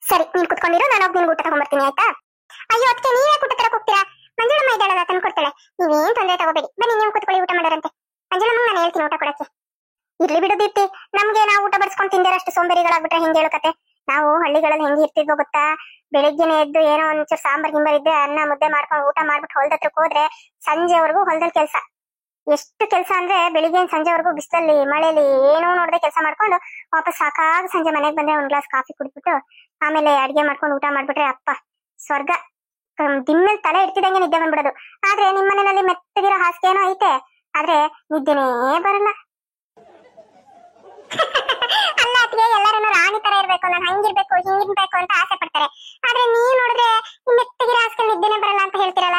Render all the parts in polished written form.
ಸರಿ, ನೀನ್ ಕುತ್ಕೊಂಡಿರೋ, ನಾನು ಹೋಗಿ ನಿನ್ಗೆ ಊಟ ತಗೊಂಡ್ಬರ್ತೀನಿ, ಆಯ್ತಾ? ಅಯ್ಯೋ ಅದಕ್ಕೆ ನೀವೇ ಊಟ ತರಕ್ ಹೋಗ್ತೀರಾ? ಮಂಜುಳಮ್ಮ ಇದ್ದಾಳಲ್ಲ, ತಂದು ಕೊಡ್ತಾಳೆ. ನೀವೇನ್ ತೊಂದರೆ ತಗೋಬೇಡಿ, ಬನ್ನಿ ನೀವು ಕುತ್ಕೊಳ್ಳಿ, ಊಟ ಮಾಡೋರಂತೆ. ಮಂಜುಳಮ್ಮ ನಾನು ಹೇಳ್ತೀನಿ ಊಟ ಕೊಡಕ್ಕೆ. ಇರ್ಲಿ ಬಿಡು ದೀಪ್ತಿ, ನಮ್ಗೆ ನಾವು ಊಟ ಬಡ್ಸ್ಕೊಂಡು ತಿಂದಿರಷ್ಟು ಸೋಂಬೇರಿಗಳಾಗ್ಬಿಟ್ರೆ ಹಿಂಗೆ ಹೇಳಕತ್ತೆ. ನಾವು ಹಳ್ಳಿಗಳಲ್ಲಿ ಹೆಂಗೆ ಇರ್ತಿದ್ವೋ ಗೊತ್ತಾ? ಬೆಳಿಗ್ಗೆನೆ ಎದ್ದು ಏನೋ ಒಂಚೂರು ಸಾಂಬಾರ್ ಗಿಂಬಾರ್ ಇದ್ದೆ ಅನ್ನ ಮುದ್ದೆ ಮಾಡ್ಕೊಂಡು ಊಟ ಮಾಡ್ಬಿಟ್ಟು ಹೊಲದತ್ರಕ್ಕೆ ಹೋದ್ರೆ ಸಂಜೆವರೆಗೂ ಹೊಲದಲ್ಲಿ ಕೆಲಸ. ಎಷ್ಟು ಕೆಲಸ ಅಂದ್ರೆ ಬೆಳಿಗ್ಗೆ ಸಂಜೆವರೆಗೂ ಬಿಸಿಲಲ್ಲಿ ಮಳೆಯಲ್ಲಿ ಏನೋ ನೋಡದೆ ಕೆಲಸ ಮಾಡ್ಕೊಂಡು ವಾಪಸ್ ಸಾಕಾಗ ಸಂಜೆ ಮನೆಗೆ ಬಂದ್ರೆ ಒಂದ್ ಗ್ಲಾಸ್ ಕಾಫಿ ಕುಡಿದ್ಬಿಟ್ಟು ಆಮೇಲೆ ಅಡ್ಗೆ ಮಾಡ್ಕೊಂಡು ಊಟ ಮಾಡ್ಬಿಟ್ರೆ ಅಪ್ಪ ಸ್ವರ್ಗ. ದಿಮ್ಮೇಲೆ ತಲೆ ಇಡ್ತಿದಂಗೆ ನಿದ್ದೆ ಬಂದ್ಬಿಡೋದು. ಆದ್ರೆ ನಿಮ್ ಮನೆಯಲ್ಲಿ ಮೆತ್ತಗಿರೋ ಹಾಸಿಗೆ ಏನೋ ಐತೆ, ಆದ್ರೆ ನಿದ್ದೆನೇ ಬರಲ್ಲ. ಅಲ್ಲ ಅತ್ತಿಗೆ, ಎಲ್ಲರೂ ರಾಣಿ ತರ ಇರ್ಬೇಕು, ನಾನು ಹಂಗಿರ್ಬೇಕು ಹಿಂಗಿರ್ಬೇಕು ಅಂತ ಆಸೆ ಪಡ್ತಾರೆ. ಆದ್ರೆ ನೀವ್ ನೋಡಿದ್ರೆ ಮೆತ್ತಗಿರೋ ಹಾಸಿಗೆ ನಿದ್ದೆನೇ ಬರಲ್ಲ ಅಂತ ಹೇಳ್ತಿರಲ್ಲ.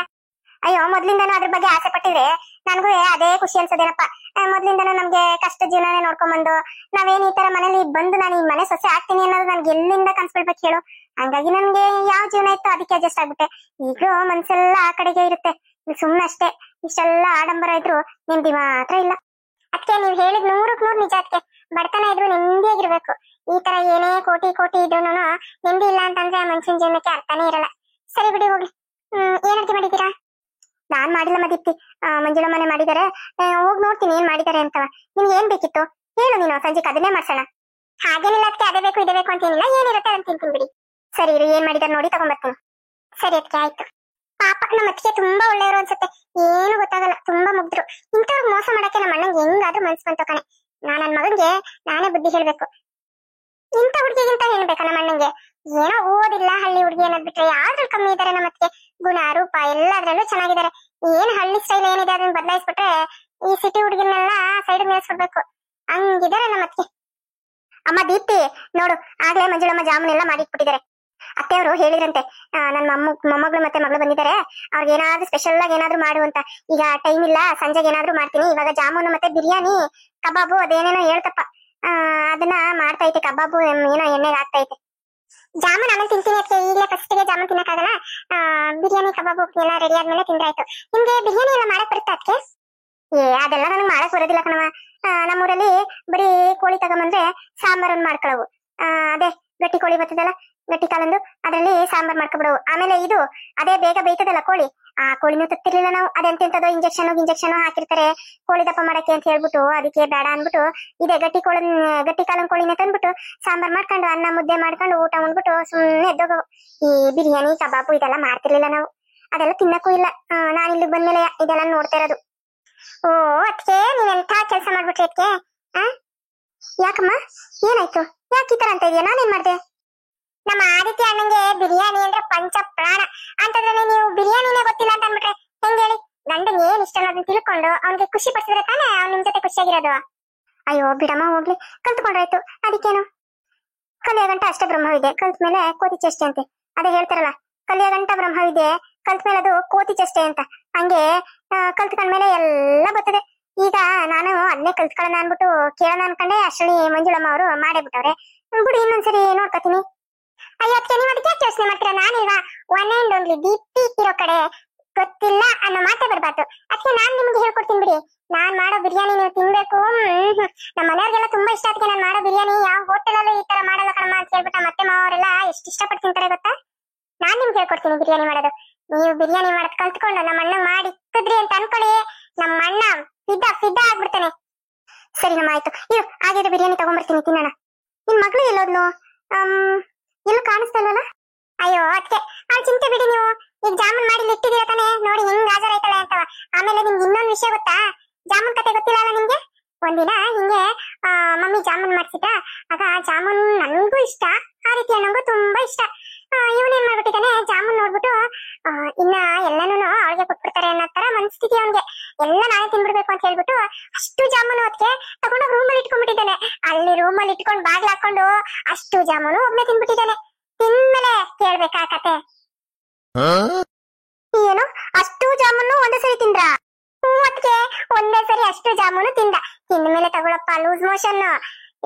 ಅಯ್ಯೋ, ಮೊದ್ಲಿಂದನೂ ಅದ್ರ ಬಗ್ಗೆ ಆಸೆ ಪಟ್ಟಿದ್ರೆ ನನಗೂ ಅದೇ ಖುಷಿ ಅನ್ಸೋದೇನಪ್ಪ. ಮೊದ್ಲಿಂದನೂ ನಮ್ಗೆ ಕಷ್ಟ ಜೀವನನೇ ನೋಡ್ಕೊಂಡ್ಬಂದು ನಾವೇನ್ ಈ ತರ ಮನೇಲಿ ಬಂದು ನಾನು ಈ ಮನೆ ಸೊಸೆ ಆಗ್ತೀನಿ ಅನ್ನೋದು ನನ್ಗೆ ಎಲ್ಲಿಂದ ಕನ್ಸ್ಬಿಡ್ಬೇಕು ಹೇಳು. ಹಂಗಾಗಿ ನನ್ಗೆ ಯಾವ ಜೀವನ ಇತ್ತು ಅದಕ್ಕೆ ಅಡ್ಜಸ್ಟ್ ಆಗ್ಬಿಟ್ಟೆ. ಈಗಲೂ ಮನ್ಸೆಲ್ಲ ಆ ಕಡೆಗೆ ಇರುತ್ತೆ, ಸುಮ್ನೆ ಅಷ್ಟೇ. ಇಷ್ಟೆಲ್ಲ ಆಡಂಬರ ಇದ್ರು ನೆಮ್ಮದಿ ಮಾತ್ರ ಇಲ್ಲ. ಅದಕ್ಕೆ ನೀವ್ ಹೇಳಿದ್ 100ಕ್ಕೆ 100 ನಿಜ. ಅದಕ್ಕೆ ಬಡತನ ಇದ್ರು ನೆಮ್ಮದಿಯಾಗಿರ್ಬೇಕು. ಈ ತರ ಏನೇ ಕೋಟಿ ಕೋಟಿ ಇದ್ರು ನೆಮ್ಮದಿ ಇಲ್ಲ ಅಂತಂದ್ರೆ ಮನುಷ್ಯನ ಜೀವನಕ್ಕೆ ಅರ್ಥನೇ ಇರಲ್ಲ. ಸರಿ ಬಿಡಿ, ಹೋಗ್ಲಿ. ಏನ್ ಅಡ್ಗೆ ಮಾಡಿದ್ದೀರಾ? ನಾನ್ ಮಾಡಿಲ್ಲ ಮದಿತ್ತಿ, ಮಂಜುಳಮ್ಮನೆ ಮಾಡಿದಾರೆ. ಹೋಗ್ ನೋಡ್ತೀನಿ ಏನ್ ಮಾಡಿದಾರೆ ಅಂತ. ನಿಮ್ಗೆ ಏನ್ ಬೇಕಿತ್ತು ಹೇಳು, ನೀನು ಸಂಜೆಗೆ ಅದನ್ನೇ ಮಾಡ್ಸೋಣ. ಹಾಗೇನಿಲ್ಲ ಅದಕ್ಕೆ ಅದೇ ಬೇಕು ಇದೇ ಬೇಕು ಅಂತೇನಿಲ್ಲ, ಏನಿರುತ್ತೆ ಅದನ್ನ ತಿಂತೀನಿ ಬಿಡಿ. ಸರಿ ಇರು, ಏನ್ ಮಾಡಿದಾರೆ ನೋಡಿ ತಗೊಂಡ್ಬರ್ತೀನಿ. ಸರಿ ಅದಕ್ಕೆ ಆಯ್ತು. ಪಾಪ ನಮ್ಮ ಅತ್ತಿಗೆ ತುಂಬಾ ಒಳ್ಳೆಯವರು ಅನ್ಸುತ್ತೆ, ಏನು ಗೊತ್ತಾಗಲ್ಲ, ತುಂಬಾ ಮುಗ್ದ್ರು. ಇಂಥವ್ರಿಗೆ ಮೋಸ ಮಾಡಕ್ಕೆ ನಮ್ಮ ಅಣ್ಣಂಗೆ ಹೆಂಗಾದ್ರೂ ಮನ್ಸು ಬಂತು ಕಣೆ. ನನ್ ಮಗನ್ಗೆ ನಾನೇ ಬುದ್ಧಿ ಹೇಳ್ಬೇಕು. ಇಂಥ ಹುಡುಗಿಗಿಂತ ಹೇಳ್ಬೇಕಾ ನಮ್ಮ ಅಣ್ಣಂಗೆ? ಏನೋ ಓದಿಲ್ಲ ಹಳ್ಳಿ ಹುಡುಗಿ ಅನ್ನೋದ್ ಬಿಟ್ರೆ ಯಾವ್ದ್ರಲ್ಲಿ ಕಮ್ಮಿ ಇದಾರೆ ನಮ್ಮ ಅತ್ತಿಗೆ. ಗುಣ ರೂಪ ಎಲ್ಲದ್ರಲ್ಲೂ ಚೆನ್ನಾಗಿದ್ದಾರೆ. ಏನ್ ಹಳ್ಳಿ ಸ್ಟೈಲ್ ಏನಿದೆ ಅದನ್ನ ಬದಲಾಯಿಸ್ಬಿಟ್ರೆ ಈ ಸಿಟಿ ಹುಡುಗಿನೆಲ್ಲ ಸೈಡ್ ನಿಲ್ಸ್ಬಿಡ್ಬೇಕು, ಹಂಗಿದ್ದಾರೆ ನಮ್ಮ ಅತ್ತಿಗೆ. ಅಮ್ಮ ದೀಪ್ತಿ ನೋಡು, ಆಗ್ಲೇ ಮಂಜುಳಮ್ಮ ಜಾಮೂನ್ ಎಲ್ಲ ಮಾಡಿಟ್ಬಿಟ್ಟಿದ್ದಾರೆ. ಅತ್ತೆಯವರು ಹೇಳಿದ್ರಂತೆ ನನ್ನ ಮೊಮ್ಮಗಳು ಮತ್ತೆ ಮಗಳು ಬಂದಿದ್ದಾರೆ, ಅವ್ರಿಗೆ ಏನಾದ್ರು ಸ್ಪೆಷಲ್ ಆಗಿ ಏನಾದ್ರು ಮಾಡು ಅಂತ. ಈಗ ಟೈಮ್ ಇಲ್ಲ, ಸಂಜೆಗೆ ಏನಾದ್ರು ಮಾಡ್ತೀನಿ. ಇವಾಗ ಜಾಮೂನು ಮತ್ತೆ ಬಿರಿಯಾನಿ ಕಬಾಬು ಅದೇನೇನೋ ಹೇಳ್ತಪ್ಪ, ಅದನ್ನ ಮಾಡ್ತಾ ಐತೆ. ಕಬಾಬು ಏನೋ ಎಣ್ಣೆಗೆ ಆಗ್ತಾ ಐತೆ. ಜಾಮೂನ್ ಆಮೇಲೆ ತಿಂತೀನಿ ಅದಕ್ಕೆ, ಈಗಲೇ ಫಸ್ಟ್ಗೆ ಜಾಮೂನ್ ತಿನ್ನಕ್ಕಾಗಲ್ಲ. ಬಿರಿಯಾನಿ ಕಬಾಬು ಎಲ್ಲ ರೆಡಿ ಆದ್ಮೇಲೆ ತಿಂದ್ರೆ ಆಯ್ತು. ನಿಮ್ಗೆ ಬಿರಿಯಾನಿ ಎಲ್ಲ ಮಾಡಕ್ ಬರುತ್ತೆ ಅದಕ್ಕೆ? ಅದೆಲ್ಲ ನನಗೆ ಮಾಡಕ್ ಬರೋದಿಲ್ಲ ಕಣವ. ನಮ್ಮೂರಲ್ಲಿ ಬರೀ ಕೋಳಿ ತಗೊಂಬಂದ್ರೆ ಸಾಂಬಾರನ್ನ ಮಾಡ್ಕೊಳ್ಳವು. ಅದೇ ಗಟ್ಟಿ ಕೋಳಿ ಬರ್ತದಲ್ಲ, ಗಟ್ಟಿ ಕಾಲಂದು, ಅದ್ರಲ್ಲಿ ಸಾಂಬಾರ್ ಮಾಡ್ಕೊಬಿಡವು. ಆಮೇಲೆ ಇದು ಅದೇ ಬೇಗ ಬೇಯ್ತದಲ್ಲ ಕೋಳಿ, ಆ ಕೋಳಿನೂ ತತ್ತಿರ್ಲಿಲ್ಲ ನಾವು. ಅದೆಂತೆಂತದೋ ಇಂಜೆಕ್ಷನ್ ಹಾಕಿರ್ತಾರೆ ಕೋಳಿ ದಪ್ಪ ಮಾಡಕ್ಕೆ ಅಂತ ಹೇಳ್ಬಿಟ್ಟು, ಅದಕ್ಕೆ ಬೇಡ ಅನ್ಬಿಟ್ಟು ಇದೇ ಗಟ್ಟಿ ಕಾಲನ್ ಕೋಳಿನ ತಂದ್ಬಿಟ್ಟು ಸಾಂಬಾರ್ ಮಾಡ್ಕೊಂಡು ಅನ್ನ ಮುದ್ದೆ ಮಾಡ್ಕೊಂಡು ಊಟ ಉಂಡ್ಬಿಟ್ಟು ಸುಮ್ಮನೆ ಎದ್ದೋಗವು. ಈ ಬಿರಿಯಾನಿ ಕಬಾಬು ಇದೆಲ್ಲ ಮಾಡ್ತಿರ್ಲಿಲ್ಲ ನಾವು, ಅದೆಲ್ಲ ತಿನ್ನಕ್ಕೂ ಇಲ್ಲ. ನಾನು ಇಲ್ಲಿಗೆ ಬಂದ್ಮೇಲೆ ಇದೆಲ್ಲ ನೋಡ್ತಾ ಇರೋದು. ಓ ಅದಕ್ಕೆ ನೀವೆಂಥ ಕೆಲಸ ಮಾಡ್ಬಿಟ್ರಿ ಅದಕ್ಕೆ? ಯಾಕಮ್ಮ ಏನಾಯ್ತು? ಯಾಕೆ ಈ ತರ ಅಂತ ಇದೆಯಾ? ನಾನೇನ್ ಮಾಡ್ದೆ? ನಮ್ಮ ಆದಿತ್ಯ ಅಣ್ಣಂಗೆ ಬಿರಿಯಾನಿ ಅಂದ್ರೆ ಪಂಚ ಪ್ರಾಣ ಅಂತಂದ್ರೆ ನೀವು ಬಿರಿಯಾನಿನೇ ಗೊತ್ತಿಲ್ಲ ಅಂತ ಅಂದ್ಬಿಟ್ರೆ ಹೆಂಗ್ ಹೇಳಿ? ಗಂಡನ್ ಏನ್ ಇಷ್ಟ ಅನ್ನೋದನ್ನ ತಿಳ್ಕೊಂಡು ಅವ್ನಿಗೆ ಖುಷಿ ಪಡಿಸಿದ್ರೆ ತಾನೇ ಅವ್ನ ನಿಮ್ ಜೊತೆ ಖುಷಿಯಾಗಿರೋದು. ಅಯ್ಯೋ ಬಿಡಮ್ಮ ಹೋಗ್ಲಿ, ಕಲ್ತ್ಕೊಂಡ್ರಾಯ್ತು. ಅದಕ್ಕೇನು, ಕಲಿಯ ಗಂಟ ಅಷ್ಟೇ ಬ್ರಹ್ಮವಿದೆ, ಕಲ್ತ ಮೇಲೆ ಕೋತಿ ಚೇಷ್ಟೆ ಅಂತೆ. ಅದೇ ಹೇಳ್ತಾರಲ್ಲ, ಕಲಿಯ ಗಂಟ ಬ್ರಹ್ಮವಿದೆ, ಕಲ್ತ ಮೇಲೆ ಅದು ಕೋತಿ ಚೇಷ್ಟೆ ಅಂತ. ಹಂಗೆ ಕಲ್ತ್ಕೊಂಡ್ಮೇಲೆ ಎಲ್ಲ ಬರ್ತದೆ. ಈಗ ನಾನು ಅದನ್ನೇ ಕಲ್ತ್ಕೊಳ್ಳೋಣ ಅನ್ಬಿಟ್ಟು ಕೇಳೋಣ ಅನ್ಕೊಂಡೆ, ಅಷ್ಟರಲ್ಲಿ ಮಂಜುಳಮ್ಮ ಅವರು ಮಾಡೇ ಬಿಟ್ಟವ್ರೆ. ಬಿಡಿ, ಇನ್ನೊಂದ್ಸರಿ ನೋಡ್ಕೊತೀನಿ. ಅಯ್ಯ ಅದಕ್ಕೆ ನೀವು ಅದಕ್ಕೆ ಯಾಕೆ ಯೋಚನೆ ಮಾಡ್ತೀರಾ? ನಾನಿಲ್ವಾ ಒನ್ ಅಂಡ್ ಓನ್ಲಿ ದೀಪ್ತಿ ಇರೋ ಕಡೆ ಗೊತ್ತಿಲ್ಲ ಅನ್ನೋ ಮಾತೇ ಬರ್ಬಾರ್ದು. ಅದಕ್ಕೆ ನಾನ್ ನಿಮ್ಗೆ ಹೇಳ್ಕೊಡ್ತೀನಿ ಬಿಡಿ. ನಾನ್ ಮಾಡೋ ಬಿರಿಯಾನಿ ನೀವು ತಿನ್ಬೇಕು. ನಮ್ಮ ಮನೆಯವ್ರಿಗೆಲ್ಲ ತುಂಬಾ ಇಷ್ಟ. ಅದಕ್ಕೆ ನಾನು ಮಾಡೋ ಬಿರಿಯಾನಿ ಯಾವ ಹೋಟೆಲಲ್ಲೂ ಈ ತರ ಮಾಡಲ್ಲ ಕಣಮ್ಮ ಅಂತ ಹೇಳ್ಬಿಟ್ಟು ಮತ್ತೆ ಮಾವರೆಲ್ಲ ಎಷ್ಟು ಇಷ್ಟಪಟ್ಟು ತಿಂತಾರೆ ಗೊತ್ತಾ? ನಾನ್ ನಿಮ್ಗೆ ಹೇಳ್ಕೊಡ್ತೀನಿ ಬಿರಿಯಾನಿ ಮಾಡೋದು. ನೀವು ಬಿರಿಯಾನಿ ಮಾಡೋದ್ ಕಲ್ತ್ಕೊಂಡು ನಮ್ಮ ಅಣ್ಣ ಮಾಡಿ ಇಕ್ಕಿದ್ರಿ ಅಂತ ಅನ್ಕೊಳ್ಳಿ, ನಮ್ಮ ಅಣ್ಣ ಫಿದಾ ಆಗ್ಬಿಡ್ತಾನೆ. ಸರಿ ನಮ್ಮ ಆಯ್ತು, ಇರು ಹಾಗಿದ್ರೆ ಬಿರಿಯಾನಿ ತಗೊಂಡ್ಬರ್ತೀನಿ, ತಿನ್ನೋಣ. ನಿನ್ ಮಗಳು ಎಲ್ಲೋದ್ಲು? ಎಲ್ಲೂ ಕಾಣಿಸ್ತಾ ಇಲ್ವಲ್ಲ? ಅಯ್ಯೋ ಅದಕ್ಕೆ ಅವ್ಳು ಚಿಂತೆ ಬಿಡಿ. ನೀವು ಈಗ ಜಾಮೂನ್ ಮಾಡಿ ಇಟ್ಟಿದ್ದೀರ ತಾನೆ, ನೋಡಿ ಹೆಂಗ್ ಹಾಜರಾಯ್ತಾಳೆ ಅಂತವ. ಆಮೇಲೆ ನಿಮ್ಗೆ ಇನ್ನೊಂದು ವಿಷಯ ಗೊತ್ತಾ? ಜಾಮೂನ್ ಕತೆ ಗೊತ್ತಿಲ್ಲ ಅಲ್ಲ ನಿಮ್ಗೆ? ಒಂದಿನ ಹಿಂಗೆ ಮಮ್ಮಿ ಜಾಮೂನ್ ಮಾಡ್ಸಿದ್ದ. ಆಗ ಜಾಮೂನ್ ನನ್ಗೂ ಇಷ್ಟ, ಆ ರೀತಿ ನನಗೂ ತುಂಬಾ ಇಷ್ಟ. ಇವನೇನ್ ಮಾಡ್ಬಿಟ್ಟಿದ್ದಾನೆ, ಜಾಮೂನ್ ನೋಡ್ಬಿಟ್ಟು ಇನ್ನ ಎಲ್ಲಾನು ಅವಳಿಗೆ ಕೊಟ್ಬಿಡ್ತಾರೆ ಅನ್ನೋ ತರ ಮನ್ಸ್ತಿದ್ಯ ಅವನ್ಗೆ. ಎಲ್ಲ ನಾನೇ ತಿನ್ಬಿಡ್ಬೇಕು ಅಂತ ಹೇಳ್ಬಿಟ್ಟು ಅಷ್ಟು ಜಾಮೂನು ಅದಕ್ಕೆ ತಗೊಂಡೋಗಿ ರೂಮಲ್ಲಿ ಇಟ್ಕೊಂಡ್ಬಿಟ್ಟಿದ್ದಾನೆ. ಅಲ್ಲಿ ರೂಮಲ್ಲಿ ಇಟ್ಕೊಂಡು ಬಾಗ್ಲ ಹಾಕೊಂಡು ಅಷ್ಟು ಜಾಮೂನು ಒಬ್ನೇ ತಿನ್ಬಿಟ್ಟಿದ್ದಾನೆ. ತಿನ್ಮೇಲೆ ಕೇಳ್ಬೇಕಾ ಕತೆ? ಏನು ಅಷ್ಟು ಜಾಮೂನು ಒಂದೇ ಸರಿ ತಿಂದ್ರ? ಅದಕ್ಕೆ ಒಂದೇ ಸರಿ ಅಷ್ಟು ಜಾಮೂನು ತಿಂದ. ತಿಂದ್ಮೇಲೆ ತಗೊಳಪ್ಪ ಲೂಸ್ ಮೋಷನ್.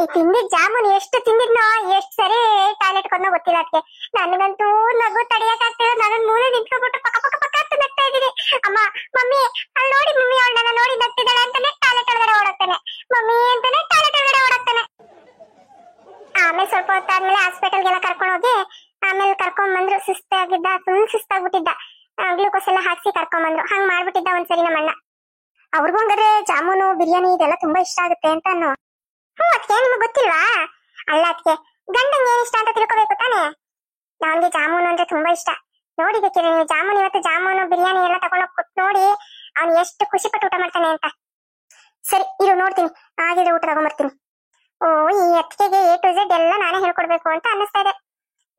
ಈ ತಿಂದಿದ್ ಜಾಮೂನ್ ಎಷ್ಟು ತಿಂದಿದ್ನೋ, ಎಷ್ಟ್ ಸರಿ ಟಾಯ್ಲೆಟ್ ಕೊಂದೋ ಗೊತ್ತಿಲ್ಲ ಅದಕ್ಕೆ. ನನಗಂತೂ ನಗು ತಡಿಯಕ್ ಆಗ್ತಿಲ್ಲ. ನನ್ನ ಮೂಲೆ ನಿಂತ್ಕೊಂಡ್ಬಿಟ್ಟು ಪಕ್ಕ ಪಕ್ಕ ಪಕ್ಕ ಅಂತ ನಗ್ತಾ ಇದ್ದೀನಿ. ಅಮ್ಮ ಮಮ್ಮಿ ಅಲ್ಲಿ ನೋಡಿ, ಮಮ್ಮಿ ಅವಳು ನನ್ನ ನೋಡಿ ನಗ್ತಿದ್ದಾಳೆ ಅಂತಾನೆ ಟಾಯ್ಲೆಟ್ ಒಳಗಡೆ ಓಡಾಡ್ತಾನೆ. ಮಮ್ಮಿ ಅಂತಾನೆ ಟಾಯ್ಲೆಟ್ ಒಳಗಡೆ ಓಡಾಡ್ತಾನೆ. ಆಮೇಲೆ ಸ್ವಲ್ಪ ಹೊತ್ತಾದ್ಮೇಲೆ ಹಾಸ್ಪಿಟಲ್ಗೆಲ್ಲ ಕರ್ಕೊಂಡು ಹೋಗಿ ಆಮೇಲೆ ಕರ್ಕೊಂಡ್ ಬಂದ್ರು, ಸುಸ್ತಾಗಿದ್ದ, ಫುಲ್ ಸುಸ್ತಾಗ್ಬಿಟ್ಟಿದ್ದ. ಗ್ಲೂಕೋಸ್ ಎಲ್ಲ ಹಾಕ್ಸಿ ಕರ್ಕೊಂಡ್ ಬಂದ್ರು. ಹಂಗ್ ಮಾಡ್ಬಿಟ್ಟಿದ್ದ ಒಂದ್ಸರಿ ನಮ್ಮಣ್ಣ. ಅವ್ರಿಗೂ ಹಂಗಾದ್ರೆ ಜಾಮೂನು ಬಿರಿಯಾನಿ ಇದೆಲ್ಲ ತುಂಬಾ ಇಷ್ಟ ಆಗುತ್ತೆ ಅಂತ ಅನ್ನು. ಅದಕ್ಕೆ ನಿಮ್ಗೆ ಗೊತ್ತಿಲ್ವಾ? ಅಲ್ಲ ಅದಕ್ಕೆ ಗಂಡಂಗೆ ಏನ್ ಇಷ್ಟ ಅಂತ ತಿಳ್ಕೊಬೇಕು ತಾನೆ. ಅವನ್ಗೆ ಜಾಮೂನು ಅಂದ್ರೆ ತುಂಬಾ ಇಷ್ಟ. ನೋಡಿ ಬೇಕಿದ್ರೆ ನೀವು ಜಾಮೂನ್, ಇವತ್ತು ಜಾಮೂನು ಬಿರಿಯಾನಿ ಎಲ್ಲ ತಗೊಂಡೋಗಿ ಕೊಟ್ಟು ನೋಡಿ ಅವ್ನು ಎಷ್ಟು ಖುಷಿ ಪಟ್ಟು ಊಟ ಮಾಡ್ತಾನೆ ಅಂತ. ಸರಿ ಇರು ನೋಡ್ತೀನಿ, ಆಗಿದ್ರೆ ಊಟ ತಗೊಂಡ್ಬರ್ತೀನಿ. ಓ, ಈ ಅತ್ತಿಗೆಗೆ A to Z ಎಲ್ಲ ನಾನೇ ಹೇಳ್ಕೊಡ್ಬೇಕು ಅಂತ ಅನ್ನಿಸ್ತಾ ಇದೆ.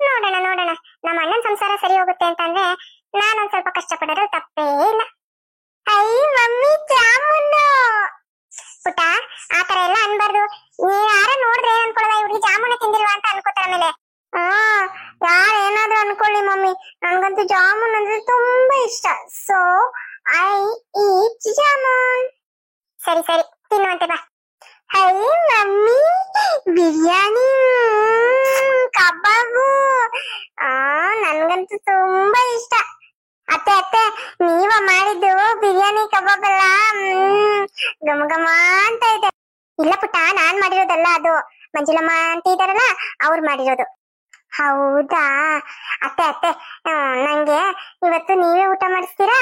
ನೋಡೋಣ ನೋಡೋಣ, ನಮ್ಮ ಅಣ್ಣನ ಸಂಸಾರ ಸರಿ ಹೋಗುತ್ತೆ ಅಂತಂದ್ರೆ ನಾನೊಂದ್ ಸ್ವಲ್ಪ ಕಷ್ಟಪಡೋದು ತಪ್ಪೇ ಇಲ್ಲ. ಐ ಮಮ್ಮಿ ಜಾಮೂನು ಪುಟ್ಟ, ಆತರ ಎಲ್ಲ ಅನ್ಬಾರ್ದು. ಯಾರ ನೋಡ್ರೆ ಅನ್ಕೊಳ್ಳಲ್ಲ, ಇವ್ರಿಗೆ ಜಾಮೂನ ತಿಂದಿಲ್ವಾ ಅಂತ ಅನ್ಕೋತಾರ ಮೇಲೆ. ಯಾರ ಏನಾದ್ರೂ ಅನ್ಕೊಳ್ಳಿ ಮಮ್ಮಿ, ನನ್ಗಂತೂ ಜಾಮೂನ್ ಅಂದ್ರೆ ತುಂಬಾ ಇಷ್ಟ. So I eat jamun. ಸರಿ ಸರಿ ತಿನ್ನುವಂತೆ ಬಾ. ಹೈ ಮಮ್ಮಿ, ಬಿರಿಯಾನಿ, ಕಬಾಬು, ನನ್ಗಂತೂ ತುಂಬಾ ಇಷ್ಟ. ಅತ್ತೆ ಅತ್ತೆ, ನೀವ ಮಾಡಿದ್ದು ಬಿರಿಯಾನಿ ಕಬಾಬ್ ಎಲ್ಲ ಘಮ ಘಮ ಅಂತ ಇದೆ. ಇಲ್ಲ ಪುಟ್ಟ, ನಾನ್ ಮಾಡಿರೋದಲ್ಲ, ಅದು ಮಂಜುಳಮ್ಮ ಅಂತ ಇದಾರಲ್ಲ ಅವ್ರು ಮಾಡಿರೋದು. ಹೌದಾ ಅತ್ತೆ ಅತ್ತೆ, ನಂಗೆ ಇವತ್ತು ನೀವೇ ಊಟ ಮಾಡಿಸ್ತೀರಾ?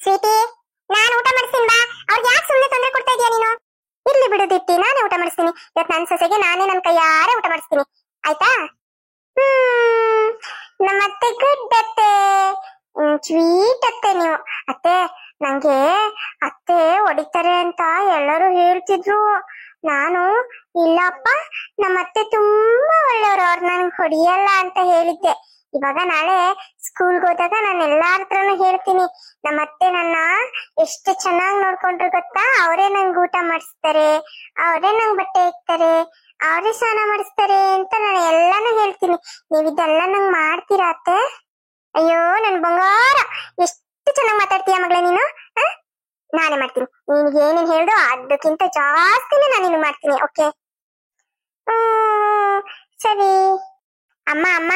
ಸ್ವೀಟಿ, ನಾನು ಊಟ ಮಾಡಿಸ್ತೀನಿ ಬಾ. ಅವ್ರಿಗೆ ಯಾಕೆ ಸುಮ್ಮನೆ ತೊಂದರೆ ಕೊಡ್ತಾ ಇದೀಯ ನೀನು? ಇರ್ಲಿ ಬಿಡು ದೀಪ್ತಿ, ನಾನೇ ಊಟ ಮಾಡಿಸ್ತೀನಿ. ಇವತ್ತು ನನ್ನ ಸೊಸೆಗೆ ನಾನೇ ನನ್ನ ಕೈಯಾರೆ ಊಟ ಮಾಡಿಸ್ತೀನಿ, ಆಯ್ತಾ? ನಮ್ಮ ಅತ್ತೆ ಗುಡ್ ಅತ್ತೆ, ಸ್ವೀಟ್ ಅತ್ತೆ ನೀವು. ಅತ್ತೆ, ನಂಗೆ ಅತ್ತೆ ಹೊಡಿತಾರೆ ಅಂತ ಎಲ್ಲರೂ ಹೇಳ್ತಿದ್ರು. ನಾನು ಇಲ್ಲಪ್ಪ, ನಮ್ಮ ಅತ್ತೆ ತುಂಬಾ ಒಳ್ಳೆಯವರು, ಅವ್ರು ನನ್ಗೆ ಹೊಡಿಯಲ್ಲ ಅಂತ ಹೇಳಿದ್ದೆ. ಇವಾಗ ನಾಳೆ ಸ್ಕೂಲ್ಗೆ ಹೋದಾಗ ನಾನು ಎಲ್ಲಾರ ಹತ್ರನು ಹೇಳ್ತೀನಿ, ನಮ್ಮ ಅತ್ತೆ ನನ್ನ ಎಷ್ಟು ಚೆನ್ನಾಗಿ ನೋಡ್ಕೊಂಡ್ರು ಗೊತ್ತಾ, ಅವರೇ ನಂಗೆ ಊಟ ಮಾಡಿಸ್ತಾರೆ, ಅವರೇ ನಂಗೆ ಬಟ್ಟೆ ಇಕ್ತಾರೆ, ಅವರೇ ಸ್ನಾನ ಮಾಡಿಸ್ತಾರೆ ಅಂತ ನಾನು ಎಲ್ಲಾನು ಹೇಳ್ತೀನಿ. ನೀವ್ ಇದೆಲ್ಲ ನಂಗೆ ಮಾಡ್ತೀರಾ ಅತ್ತೆ? ಅಯ್ಯೋ ನನ್ ಬಂಗಾರ, ಎಷ್ಟು ಚೆನ್ನಾಗಿ ಮಾತಾಡ್ತೀಯ ಮಗಳೇ ನೀನು. ನಾನೇ ಮಾಡ್ತೀನಿ, ನಿನ್ಗೆ ಏನೇನ್ ಹೇಳ್ದು ಅದಕ್ಕಿಂತ ಜಾಸ್ತಿನೇ ನಾನು ಮಾಡ್ತೀನಿ. ಓಕೆ ಸರಿ. ಅಮ್ಮ ಅಮ್ಮ,